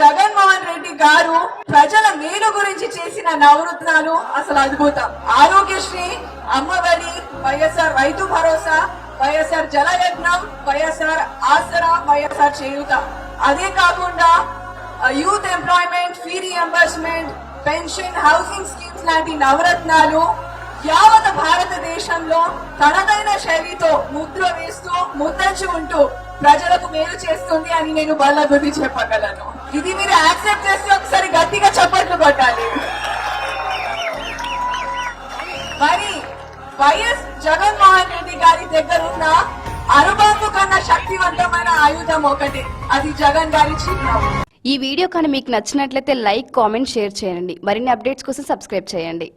జగన్మోహన్ రెడ్డి గారు ప్రజల మేలు గురించి చేసిన నవరత్నాలు అసలు అద్భుతం. ఆరోగ్యశ్రీ, అమ్మఒడి, వైఎస్ఆర్ రైతు భరోసా, వైఎస్ఆర్ జలయజ్ఞం, వైఎస్ఆర్ ఆసరా, వైఎస్ఆర్ చేయూత. అదే కాకుండా youth employment, fee reimbursement, pension, housing schemes లాంటి నవరత్నాలు యావత్ భారతదేశంలో తనదైన శైలితో ముద్ర వేస్తూ ముద్రించి ఉంటూ ప్రజలకు మేలు చేస్తుంది అని నేను బల్లగుద్ది చెప్పగలను. ఇది మీరు యాక్సెప్ట్ చేస్తే ఒకసారి గట్టిగా చప్పట్లు కొట్టాలి. మరి వైఎస్ జగన్మోహన్ రెడ్డి గారి దగ్గర ఉన్న అనుభవం కన్నా శక్తివంతమైన ఆయుధం ఒకటి, అది జగన్ గారి చిరునవ్వు. ఈ వీడియో కానీ మీకు నచ్చినట్లయితే లైక్, కామెంట్, షేర్ చేయండి. మరిన్ని అప్డేట్స్ కోసం సబ్స్క్రైబ్ చేయండి.